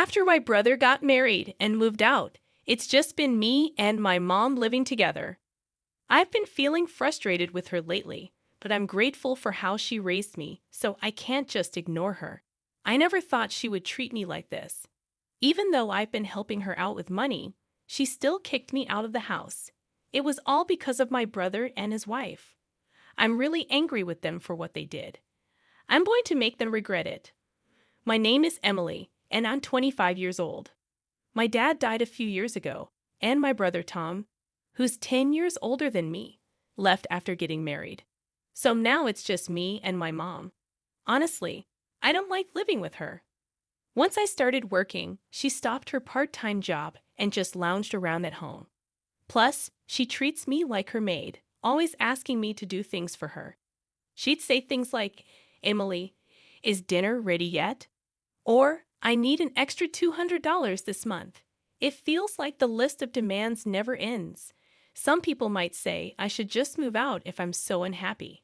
After my brother got married and moved out, it's just been me and my mom living together. I've been feeling frustrated with her lately, but I'm grateful for how she raised me, so I can't just ignore her. I never thought she would treat me like this. Even though I've been helping her out with money, she still kicked me out of the house. It was all because of my brother and his wife. I'm really angry with them for what they did. I'm going to make them regret it. My name is Emily, and I'm 25 years old. My dad died a few years ago, and my brother Tom, who's 10 years older than me, left after getting married. So now it's just me and my mom. Honestly, I don't like living with her. Once I started working, she stopped her part-time job and just lounged around at home. Plus, she treats me like her maid, always asking me to do things for her. She'd say things like, "Emily, is dinner ready yet?" Or, "I need an extra $200 this month." It feels like the list of demands never ends. Some people might say I should just move out if I'm so unhappy.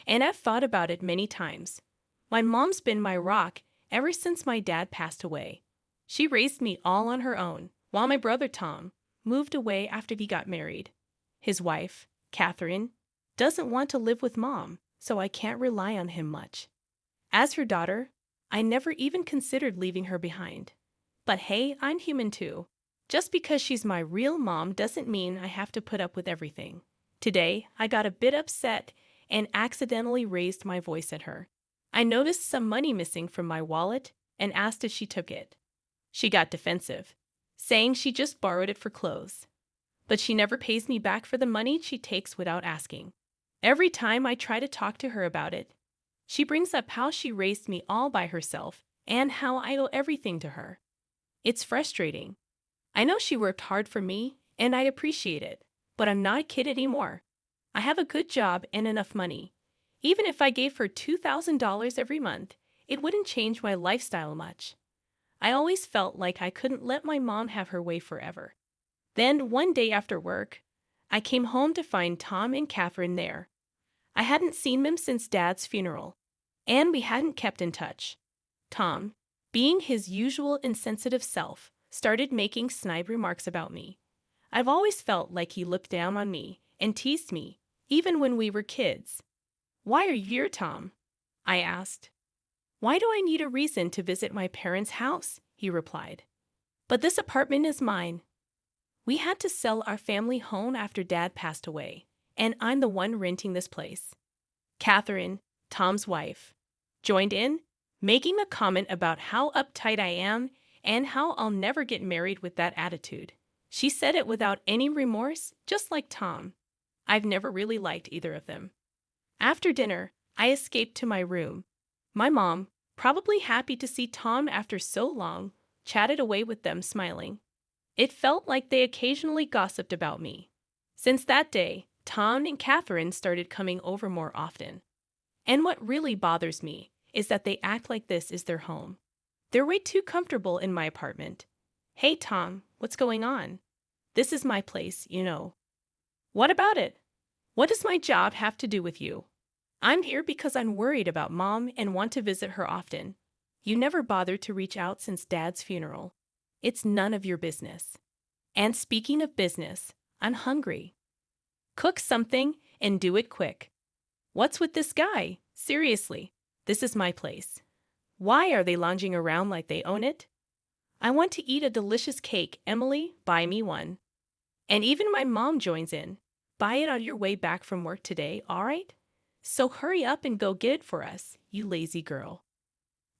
And I've thought about it many times. My mom's been my rock ever since my dad passed away. She raised me all on her own, while my brother Tom moved away after he got married. His wife, Catherine, doesn't want to live with mom, so I can't rely on him much. As her daughter, I never even considered leaving her behind. But hey, I'm human too. Just because she's my real mom doesn't mean I have to put up with everything. Today, I got a bit upset and accidentally raised my voice at her. I noticed some money missing from my wallet and asked if she took it. She got defensive, saying she just borrowed it for clothes. But she never pays me back for the money she takes without asking. Every time I try to talk to her about it, she brings up how she raised me all by herself and how I owe everything to her. It's frustrating. I know she worked hard for me, and I appreciate it, but I'm not a kid anymore. I have a good job and enough money. Even if I gave her $2,000 every month, it wouldn't change my lifestyle much. I always felt like I couldn't let my mom have her way forever. Then, one day after work, I came home to find Tom and Catherine there. I hadn't seen them since Dad's funeral, and we hadn't kept in touch. Tom, being his usual insensitive self, started making snide remarks about me. I've always felt like he looked down on me and teased me, even when we were kids. "Why are you here, Tom?" I asked. "Why do I need a reason to visit my parents' house?" he replied. "But this apartment is mine. We had to sell our family home after Dad passed away, and I'm the one renting this place." Catherine, Tom's wife, joined in, making a comment about how uptight I am and how I'll never get married with that attitude. She said it without any remorse, just like Tom. I've never really liked either of them. After dinner, I escaped to my room. My mom, probably happy to see Tom after so long, chatted away with them smiling. It felt like they occasionally gossiped about me. Since that day, Tom and Catherine started coming over more often. And what really bothers me is that they act like this is their home. They're way too comfortable in my apartment. "Hey, Tom, what's going on? This is my place, you know." "What about it? What does my job have to do with you?" "I'm here because I'm worried about Mom and want to visit her often. You never bothered to reach out since Dad's funeral. It's none of your business. And speaking of business, I'm hungry. Cook something and do it quick. What's with this guy? Seriously, this is my place. Why are they lounging around like they own it? I want to eat a delicious cake. Emily, buy me one." And even my mom joins in. "Buy it on your way back from work today, all right? So hurry up and go get it for us, you lazy girl."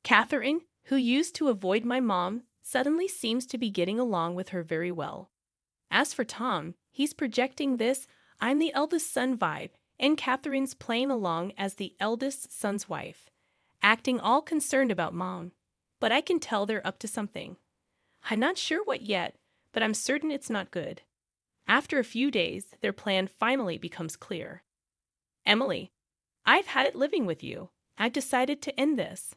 Catherine, who used to avoid my mom, suddenly seems to be getting along with her very well. As for Tom, he's projecting this "I'm the eldest son" vibe, and Catherine's playing along as the eldest son's wife, acting all concerned about Mom. But I can tell they're up to something. I'm not sure what yet, but I'm certain it's not good. After a few days, their plan finally becomes clear. "Emily, I've had it living with you. I've decided to end this."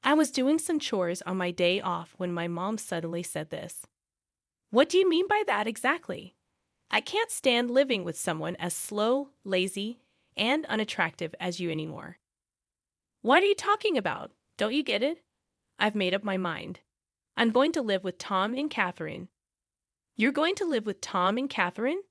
I was doing some chores on my day off when my mom suddenly said this. "What do you mean by that exactly? I can't stand living with someone as slow, lazy, and unattractive as you anymore." "What are you talking about? Don't you get it? I've made up my mind. I'm going to live with Tom and Catherine. You're going to live with Tom and Catherine?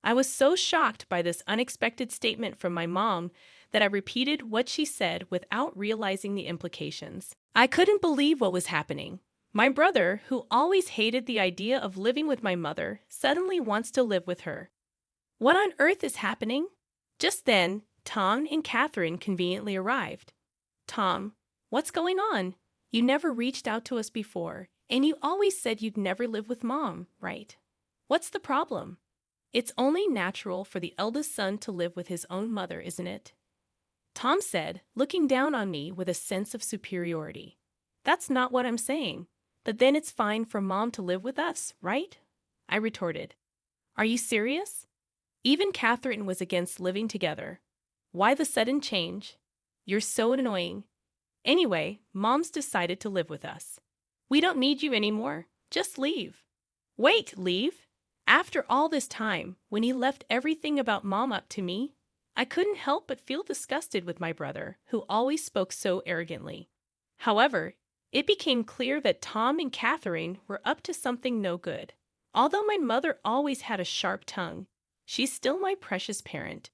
I was so shocked by this unexpected statement from my mom that I repeated what she said without realizing the implications. I couldn't believe what was happening. My brother, who always hated the idea of living with my mother, suddenly wants to live with her. What on earth is happening? Just then, Tom and Catherine conveniently arrived. Tom, what's going on? You never reached out to us before, and you always said you'd never live with Mom, right? What's the problem? It's only natural for the eldest son to live with his own mother, isn't it? Tom said, looking down on me with a sense of superiority. That's not what I'm saying. But then it's fine for Mom to live with us, right? I retorted. Are you serious? Even Catherine was against living together. Why the sudden change? You're so annoying. Anyway, Mom's decided to live with us. We don't need you anymore. Just leave. Wait, leave? After all this time, when he left everything about Mom up to me, I couldn't help but feel disgusted with my brother, who always spoke so arrogantly. However, it became clear that Tom and Catherine were up to something no good. Although my mother always had a sharp tongue, she's still my precious parent.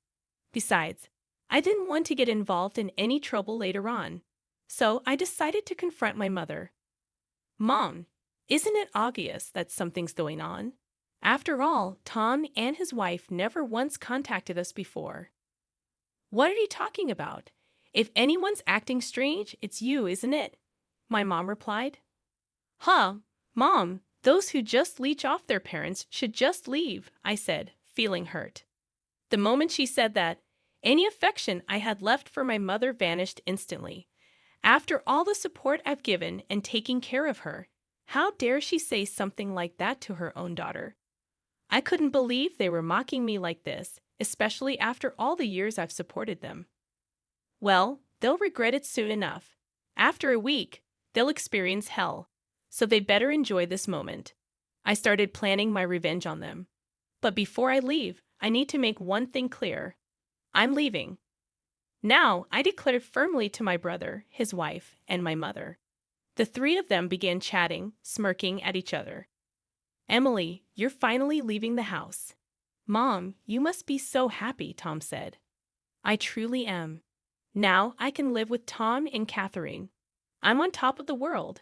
Besides, I didn't want to get involved in any trouble later on, so I decided to confront my mother. Mom, isn't it obvious that something's going on? After all, Tom and his wife never once contacted us before. What are you talking about? If anyone's acting strange, it's you, isn't it? My mom replied. Huh, Mom, those who just leech off their parents should just leave, I said, feeling hurt. The moment she said that, any affection I had left for my mother vanished instantly. After all the support I've given and taking care of her, how dare she say something like that to her own daughter? I couldn't believe they were mocking me like this, especially after all the years I've supported them. Well, they'll regret it soon enough. After a week, they'll experience hell, so they better enjoy this moment. I started planning my revenge on them. But before I leave, I need to make one thing clear. I'm leaving. Now, I declared firmly to my brother, his wife, and my mother. The three of them began chatting, smirking at each other. Emily, you're finally leaving the house. Mom, you must be so happy, Tom said. I truly am. Now I can live with Tom and Catherine. I'm on top of the world.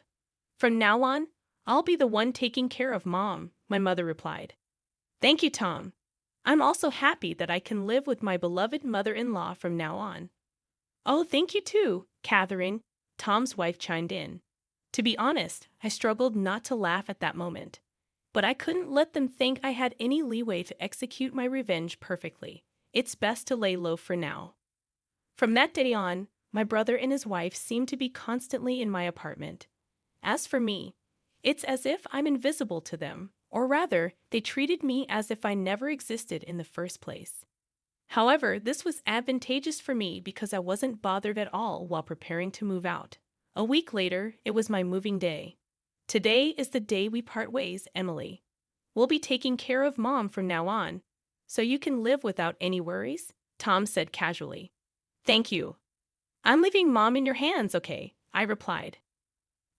From now on, I'll be the one taking care of Mom, my mother replied. Thank you, Tom. I'm also happy that I can live with my beloved mother-in-law from now on. Oh, thank you too, Catherine, Tom's wife chimed in. To be honest, I struggled not to laugh at that moment. But I couldn't let them think I had any leeway to execute my revenge perfectly. It's best to lay low for now. From that day on, my brother and his wife seemed to be constantly in my apartment. As for me, it's as if I'm invisible to them, or rather, they treated me as if I never existed in the first place. However, this was advantageous for me because I wasn't bothered at all while preparing to move out. A week later, it was my moving day. Today is the day we part ways, Emily. We'll be taking care of Mom from now on, so you can live without any worries, Tom said casually. Thank you. I'm leaving Mom in your hands, okay? I replied.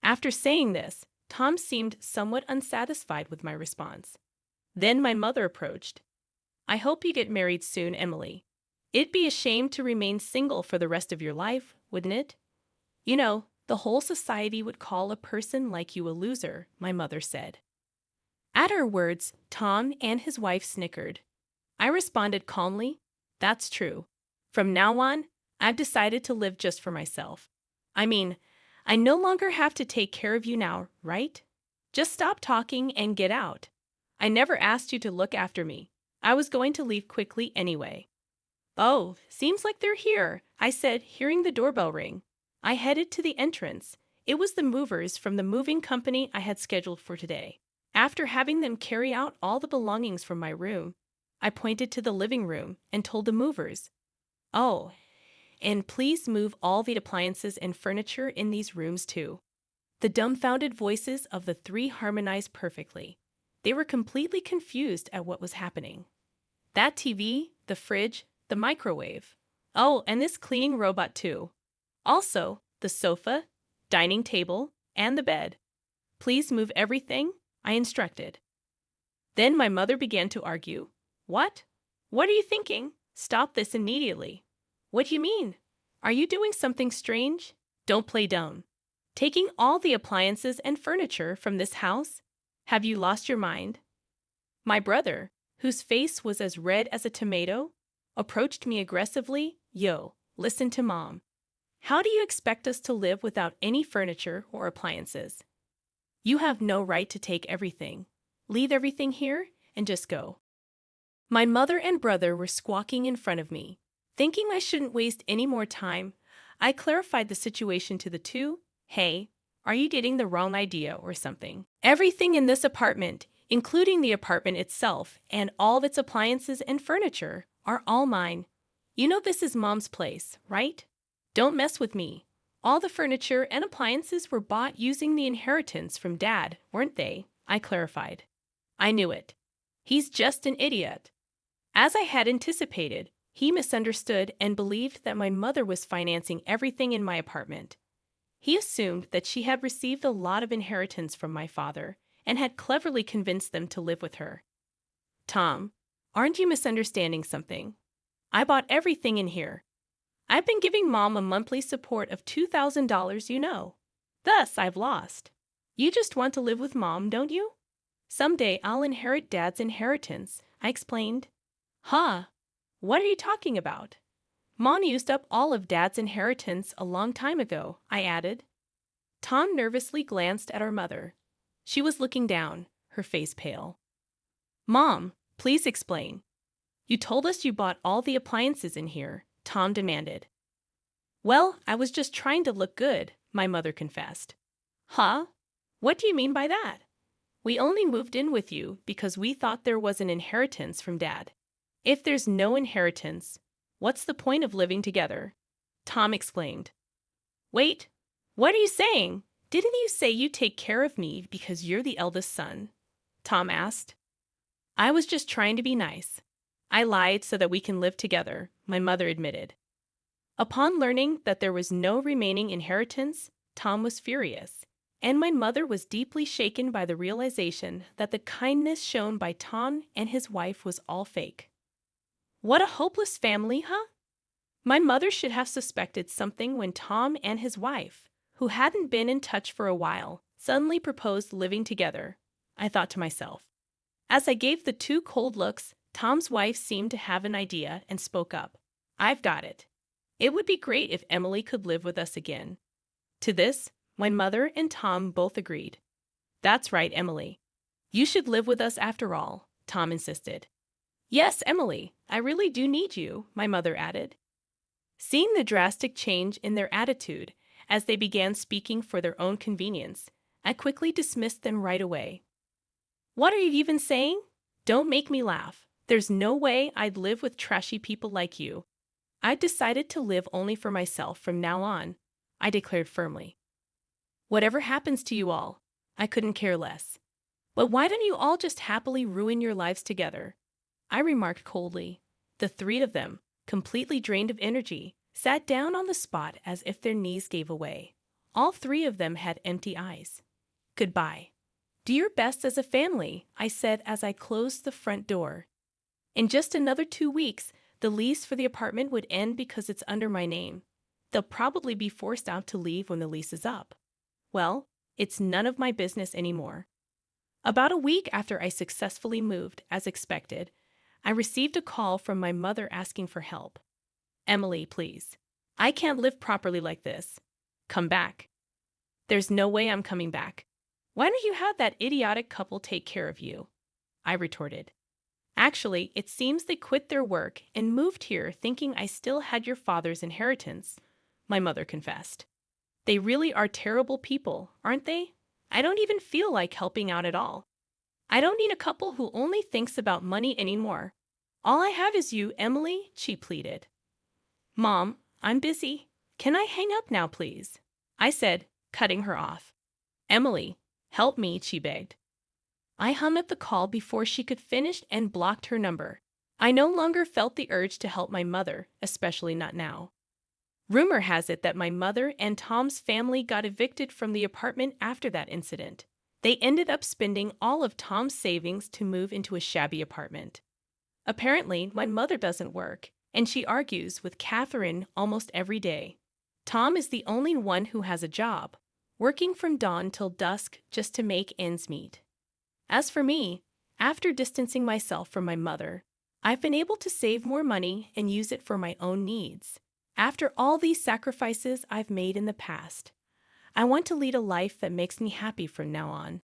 After saying this, Tom seemed somewhat unsatisfied with my response. Then my mother approached. I hope you get married soon, Emily. It'd be a shame to remain single for the rest of your life, wouldn't it? You know, the whole society would call a person like you a loser, my mother said. At her words, Tom and his wife snickered. I responded calmly, That's true. From now on, I've decided to live just for myself. I mean, I no longer have to take care of you now, right? Just stop talking and get out. I never asked you to look after me. I was going to leave quickly anyway. Oh, seems like they're here, I said, hearing the doorbell ring. I headed to the entrance. It was the movers from the moving company I had scheduled for today. After having them carry out all the belongings from my room, I pointed to the living room and told the movers, Oh, and please move all the appliances and furniture in these rooms too. The dumbfounded voices of the three harmonized perfectly. They were completely confused at what was happening. That TV, the fridge, the microwave. Oh, and this cleaning robot too. Also, the sofa, dining table, and the bed. Please move everything, I instructed. Then my mother began to argue. What? What are you thinking? Stop this immediately. What do you mean? Are you doing something strange? Don't play dumb. Taking all the appliances and furniture from this house? Have you lost your mind? My brother, whose face was as red as a tomato, approached me aggressively. Yo, listen to Mom. How do you expect us to live without any furniture or appliances? You have no right to take everything. Leave everything here and just go. My mother and brother were squawking in front of me. Thinking I shouldn't waste any more time, I clarified the situation to the two. Hey, are you getting the wrong idea or something? Everything in this apartment, including the apartment itself and all of its appliances and furniture, are all mine. You know this is Mom's place, right? Don't mess with me. All the furniture and appliances were bought using the inheritance from Dad, weren't they? I clarified. I knew it. He's just an idiot. As I had anticipated, he misunderstood and believed that my mother was financing everything in my apartment. He assumed that she had received a lot of inheritance from my father and had cleverly convinced them to live with her. Tom, aren't you misunderstanding something? I bought everything in here. I've been giving Mom a monthly support of $2,000, you know. Thus, I've lost. You just want to live with Mom, don't you? Someday I'll inherit Dad's inheritance, I explained. Huh? What are you talking about? Mom used up all of Dad's inheritance a long time ago, I added. Tom nervously glanced at our mother. She was looking down, her face pale. Mom, please explain. You told us you bought all the appliances in here, Tom demanded. Well, I was just trying to look good, my mother confessed. Huh? What do you mean by that? We only moved in with you because we thought there was an inheritance from Dad. If there's no inheritance, what's the point of living together? Tom exclaimed. Wait, what are you saying? Didn't you say you take care of me because you're the eldest son? Tom asked. I was just trying to be nice. I lied so that we can live together, my mother admitted. Upon learning that there was no remaining inheritance, Tom was furious, and my mother was deeply shaken by the realization that the kindness shown by Tom and his wife was all fake. What a hopeless family, huh? My mother should have suspected something when Tom and his wife, who hadn't been in touch for a while, suddenly proposed living together, I thought to myself. As I gave the two cold looks, Tom's wife seemed to have an idea and spoke up. I've got it. It would be great if Emily could live with us again. To this, my mother and Tom both agreed. That's right, Emily. You should live with us after all, Tom insisted. Yes, Emily, I really do need you, my mother added. Seeing the drastic change in their attitude as they began speaking for their own convenience, I quickly dismissed them right away. What are you even saying? Don't make me laugh. There's no way I'd live with trashy people like you. I've decided to live only for myself from now on, I declared firmly. Whatever happens to you all, I couldn't care less. But why don't you all just happily ruin your lives together? I remarked coldly. The three of them, completely drained of energy, sat down on the spot as if their knees gave away. All three of them had empty eyes. Goodbye. Do your best as a family, I said as I closed the front door. In just another 2 weeks, the lease for the apartment would end because it's under my name. They'll probably be forced out to leave when the lease is up. Well, it's none of my business anymore. About a week after I successfully moved, as expected, I received a call from my mother asking for help. Emily, please. I can't live properly like this. Come back. There's no way I'm coming back. Why don't you have that idiotic couple take care of you? I retorted. Actually, it seems they quit their work and moved here thinking I still had your father's inheritance, my mother confessed. They really are terrible people, aren't they? I don't even feel like helping out at all. I don't need a couple who only thinks about money anymore. All I have is you, Emily, she pleaded. Mom, I'm busy. Can I hang up now, please? I said, cutting her off. Emily, help me, she begged. I hung up the call before she could finish and blocked her number. I no longer felt the urge to help my mother, especially not now. Rumor has it that my mother and Tom's family got evicted from the apartment after that incident. They ended up spending all of Tom's savings to move into a shabby apartment. Apparently, my mother doesn't work, and she argues with Catherine almost every day. Tom is the only one who has a job, working from dawn till dusk just to make ends meet. As for me, after distancing myself from my mother, I've been able to save more money and use it for my own needs. After all these sacrifices I've made in the past, I want to lead a life that makes me happy from now on.